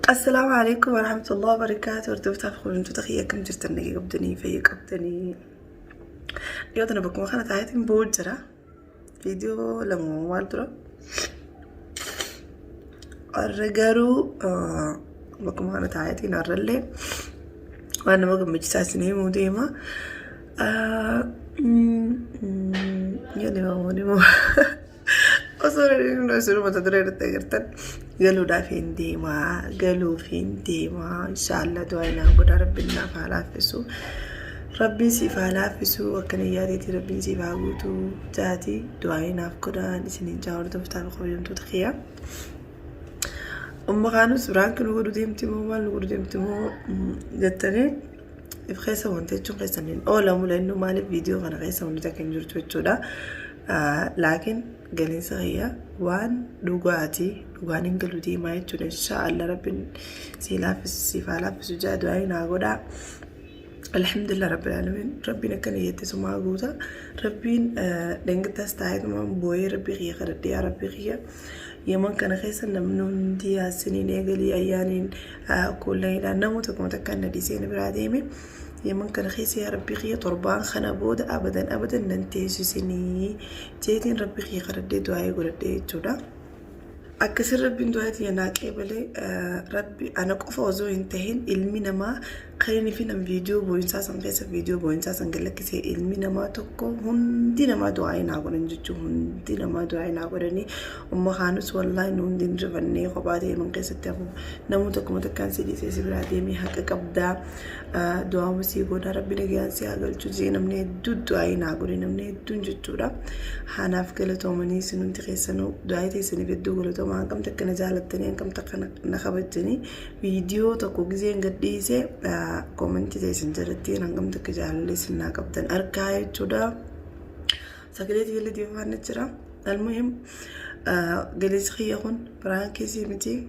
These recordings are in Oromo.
السلام عليكم ورحمة الله وبركاته. ارتبط أفخر انتو تخيكم جرتني قبدني في قبدني يوضنا بكم خانة عايتين بوجرة فيديو لما والدرا الرجارو بكم خانة عايتين الرلي وانا بقم مجساسني موديما يعني ما أصلاً إنه يصيروا متدرين التجرتن قالوا دا فين ديما قالوا فين ديما إن شاء الله دعينا قد ربنا فعلافسو ربي سيفعلا فسو وكنياتي ربي سيفعوتو جاتي دعينا فقدا نسنين جاور دفتر خويم تدخيا خانو سبران كانوا قدو ديمتمو والو قدو ديمتمو جتني إفخيسا وانتجو خيسانين أولا مولا إنو مالي فيديو غانا خيسا وانتجو جرتو اتشودا لكن قالين صغيرة وان دوغاتي دوغانين قالوا دي ما يتشون إن شاء الله رب سيفالا في سجاد وعينا قدا الحمد لله رب العالمين. ربنا كان يتسو ما قوتا ربين دنگتا استعيد من بوي ربي غيا خردي يا ربي غيا يمن كان خيسا نمنون دي سنين يقلي أيانين كل ليلة نموتك متكنا دي سين براديمي يمن كان خيس يا ربي خي طربان خنا بود أبدا أبدا ننتيجي سني جيتين ربي خي خردي دعاء يقول دي جودا أكسر ربي دعاتي يناك إبلي ربي أنا كفوزو ينتهين علمنا ما خليني فينا فيديو بوينساسن قيس فيديو بوينساسن قال لك سي علمنا ما تكو هندينا ما دعائنا قرن جتشو هندينا ما دعائنا قرني خانوس والله نهندين رفني خبادي من قيس التابو نموتكم متكان سيدي سيسي براديمي حقا قبدا دعا مسيقونا ربي نجيان سياقل جزي نمني دود دعائنا قرن نمني دون جتشو دا حاناف قلتو مني سنون تخيسنو دعايتي سني بدو قلتو ما كم تكنا جالتني كم تكنا نخبتني فيديو تكو جزين قديسي كومنتي زي سنجرتي نعم تكجال لسنا كابتن أركاي تودا سكرتي اللي ديفان نجرا المهم جلس خيهون برانكي سيمتي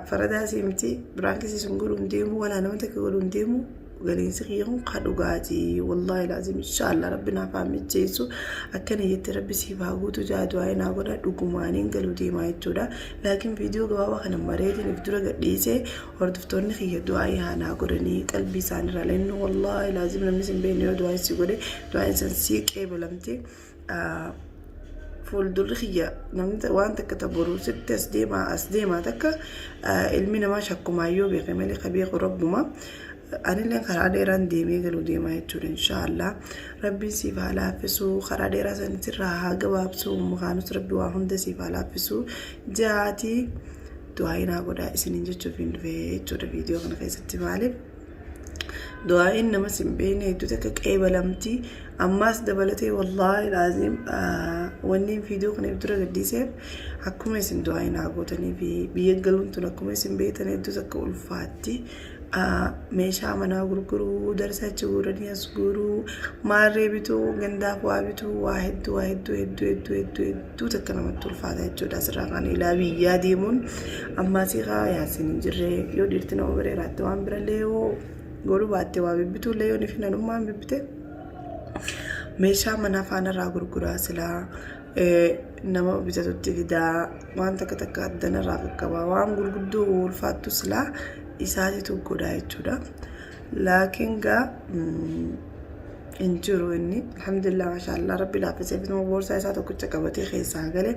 فردا سيمتي برانكي سنقولون ديمو ولا نمتك يقولون ديمو جلس خيهون قدو قاتي والله لازم إن شاء الله ربنا فهم جيسو أكن يتربي سيفاقو تجادو عينا قدا دوكمانين قالوا ديما يتودا لكن فيديو قبابا خنا مريتي نفتورا قديسي وردفتورني خيه دعاي هانا قدني قلبي سانرا لأنه والله لازم نمسن بيني ودعاي سيقودي دعاي سنسيك بلمتي فول دولخية نمت وانت كتبرو ست أسديما تكا علمنا ما شكو مايو بقيمة خبيق ربما أنا اللي خراديران ديمي قالوا ديما يتشور إن شاء الله ربي سيفا لافسو خراديرا سنترها قبابسو مخانوس ربي واحد سيفا لافسو جاتي دعاينا قدا إسنين جتشوفين في يتشور فيديو خنا خيستي مالي دعاين نما سنبيني يتوتك اي بلمتي أماس دبلتي والله لازم ونين فيديو خنا يبدرا قديسيب حكومة يسن دعاينا قوتني بيقلون تنكومة يسن بيتني يتوتك ألفاتي meeshaa manaa gurguruu darsa chiguranii as guruu maarree bituu gandaa waa bituu waa hedduu takka namatti ulfaata jechuudha. Asirraa kan ilaa biyyaa deemuun ammaasii yaasin hin jirre yoo dhiirti nama bareeraatti waan birallee yoo godhu baatte waa bibbituullee yoo nifi nanummaan bibbite meeshaa manaa faanarraa gurguraa silaa nama bitatutti fidaa waan takka addanarraa qaqqabaa waan gurguddoo ulfaattu silaa isaati tokkodha jechuudha. Laakiin gaa injiru inni alhamdulillah mashallah rabbi laafisee bituma boorsaa isaa tokkicha qabatee keessaa galee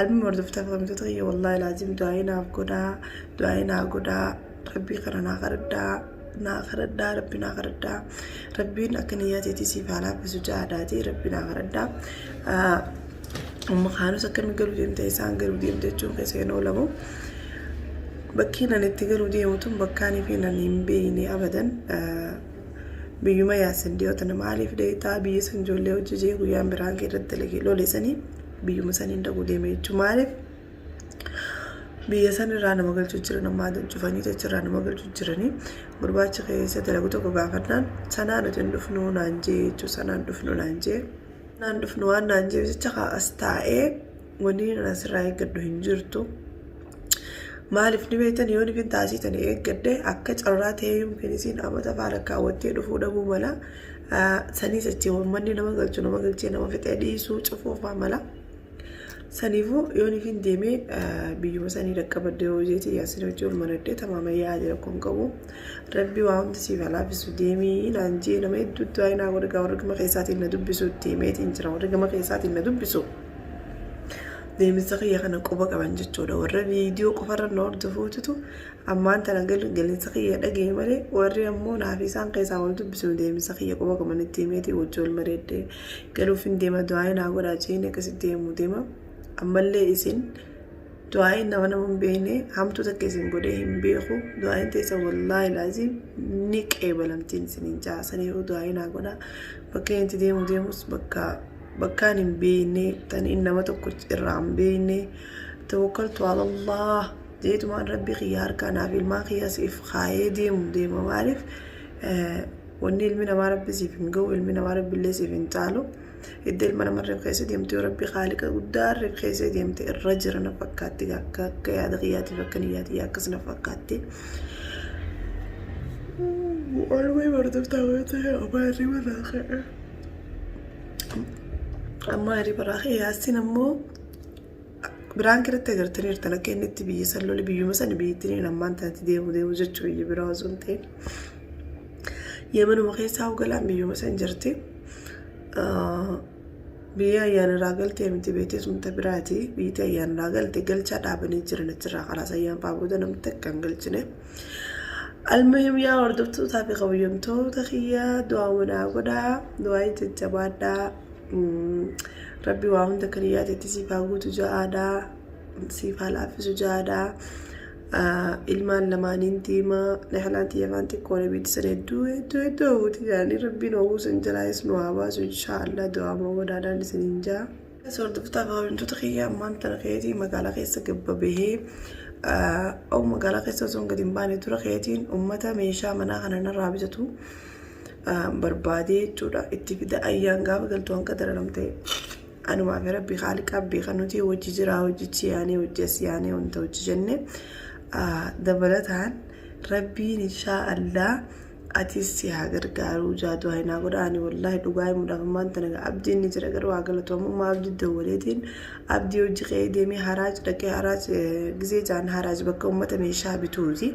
albi mordoftaa famtoota kiyya wallahi laazim du'aayinaa godhaa rabbii kana naa qaraddaa rabbi naa qaraddaa rabbiin akka niyyaatiitii siif haa laaffisu jaadaati rabbi naa qaraddaa خانوس أكمل قالوا ديم تيسان قالوا ديم تجون كيسين ولمو بكينا نتقالوا ديم وتم بكاني فينا نيمبيني أبدا بيوما ياسن ديوتنا مالي في ديتا بيسن جولي وجيجي ويام برانكي ردلقي لولي سني بيوما سنين دقو ديم يجو مالي بيسن رانا مقل ججرنا مادن جفاني تجرانا مقل ججراني برباچ خيسة دلقو تقو غافتنان سنانو تندفنو نانجي جو سنان دفنو نانجي نanduf nuwan nanje chaka astae wani nasrai gaddo hinjirtu malif ni betan yoni fin taasi tane gadde akka carraate yumkin isin amata faraka wotte dufu dabu mala sani sachi wammanni nama galchu nama galche nama fite disu cufofa mala Saniifuu yoon ifin deemee biyyuma sanii dhaqqabadde hojeetii yaasin hojii ulmanadde tamaama yaadira kun qabu rabbi waa hundi siif alaafisu deemii naanjii nama hedduutti waa'ee naa godha warra gama keessaatiin na dubbisu deemeetiin jira warra gama keessaatiin na dubbisu deemisa kiyya kana quba qaban jechuudha warra viidiyoo qofarra na hordofuutu ammaan tana galinsa kiyya dhagee malee warri ammoo naaf isaan keessaa wal dubbisu deemisa kiyya quba qaban itti himeetii hojii ulmadeedde galuuf hin deema du'aa naa godhaa jeeni akkasitti deemu deema ammallee isin du'aayin nama hin beekne hamtuu takka isin godhee hin beeku du'aayin teessa wallaahi laazim ni qeebalamtiin isiniin jaasaniiru du'aayin haa godhaa bakka itti deemus bakkaan hin beekne tan inni nama tokko irraa hin beekne tawakkaltu alallah jeetumaan rabbi kiyya harkaa naaf ilmaa kiyya siif kaayee deema maaliif wanni ilmi namaa rabbi siif hin ga'u ilmi namaa rabbi illee siif hin caalu idda ilma nama reef keessa deemte rabbi haaliqa guddaa reef keessa deemte irra jira na fakkaatti akka yaada kiyyaatiif akka niyyaati akkas na fakkaatti walumee bardoftaa wayita amma hirriba raaqee yaasin ammoo biraan kiratti agartaniirtan akka inni itti biyya salloole biyyuma sana biyyattiin ammaan tanatti deemu jechuu biyya biraa osoo hin ta'in yemanuma keessaa hawgalaan biyyuma san jirti biyya ayyaanirraa galtee miti beetee sumta biraati biyyatti ayyaanirraa galte galchaa dhaabanii jiran achirraa kalaas ayyaan baabooda namatti akka hin galchine المهم يا وردتو تابي قويمتو تخيا دعاء ونا قدا دعاء تجبادا ربي وهم ذكريات تسيفا قوتو جادا سيفا لافسو جادا ilmaan lamaaniin diima lehlaanti yafaanti koone bitti sana hedduu yani rabbiin hawwuu san jalaayis nu haa baasu inshaallah du'aamoo wadaadhaan isiniin jaa sordoftaaf hawwintoota kiyya ammaan tana keetii magaalaa keessa gabba bahee magaalaa keessa osoo gadi hin baane dura keetiin ummata meeshaa manaa kana narraa bitatu barbaadee jechuudha itti fida ayyaan gaafa galtu hanqa dararamte anumaa fi rabbi haaliqaa beekan nuti hojii jiraa hojichi yaanee hojii as yaanee wanta hojii jenne dabalataan rabbiin inshaallah atis si haa gargaaruu jaaduu hainaa godhaani wallaahi dhugaa himuudhaaf ammaan tana abdiin ni jira garuu haa galatoomummaa abdii dawwaleetiin abdii hojii qe'ee deemee haraaj dhaqee haraaj gizee jaan haraaj bakka ummata meeshaa bituuti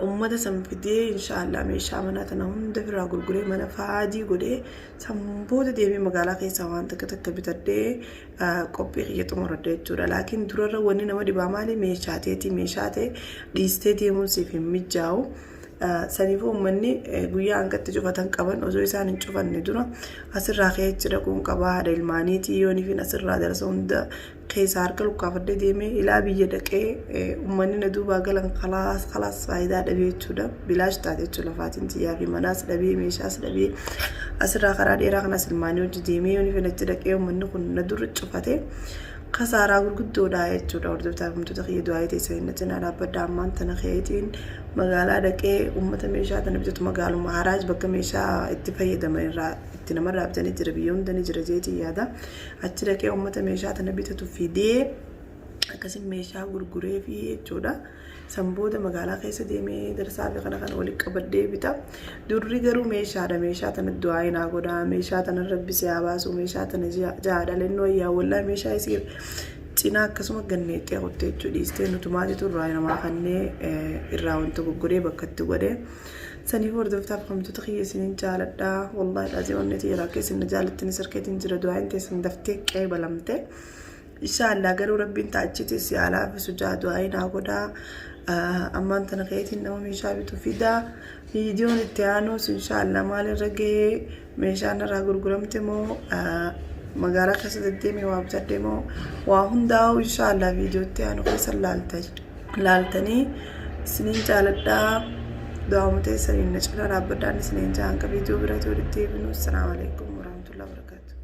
ummata san fidee inshaallah meeshaa manaa tana hunda biraa gurguree mana faadii godhee sanbooda deemee magaalaa keessaa waan takka bitadhee qophii kiyya xumuradhe jechuudha laakiin durarra wanni nama dhibaa maali meeshaa ta'e dhiistee deemuun siif hin mijaa'u saniifuu uummanni guyyaa hangatti cufatan qaban osoo isaan hin cufanne dura asirraa keechi dhaquun qabaa haadha ilmaaniitii yooniifin asirraa darasa hunda keessaa harka lukkaafadde deemee ilaa biyya dhaqee uummanni na duubaa galan khalaas faayidaa dhabee jechuudha bilaash taate jechuudha lafaatiin xiyyaa fi manaas dhabee meeshaas dhabee asirraa karaa dheeraa kanas ilmaanii hojii deemee yooniifin achi dhaqee uummanni kun na dura cufate kasaaraa gurguddoodha jechuudha hordoftaaf himtoota kiyya du'aa teessa hin cinaa dhaabbadda ammaan tana keetiin magaalaa dhaqee uummata meeshaa tana bitatu magaaluma haraaj bakka meeshaa itti fayyadaman irraa itti namarraa bitanii jira biyya hunda ni jira jeetii yaada achi dhaqee uummata meeshaa tana bitatu fidee akkasiin meeshaa gurguree fi jechuudha sanbooda magaalaa keessa deemee darsaa fi kana walitti qabadhee bita durri garuu meeshaa tana du'aa hinaa godhaa meeshaa tana rabbisee haa baasu meeshaa tana jaadhalannoo ayyaa wallaa meeshaa isii cinaa akkasuma ganneettee qottee jechuudha dhiistee nutumaatitu irraa namaa kannee irraa wanta gurguree bakka itti godhee saniif hordoftaaf hamtoota kiyya isiniin jaaladhaa wallaahi dhaasii onneetii yeroo akka isin jaalattiin sarkeetiin jira du'aa hin teessan daftee qeebalamte inshaallah garuu rabbiin taachite si alaafisu du'aa hinaa godhaa ammaan tana keetiin nama meeshaa bitu fidaa viidiyoon itti aanuus inshaallah maalirra gahee meeshaan irraa gurguramte moo magaalaa keessa deddeemee waa bitadhee moo waa hundaa'u inshaallah viidiyoo itti aanu keessa laaltanii isiniin jaaladhaa du'aama teessaniin na cina dhaabbadhaan isiniin jaan ka viidiyoo biraatti walitti eebinu assalaamu alaikum warahmatullahi wabarakatuh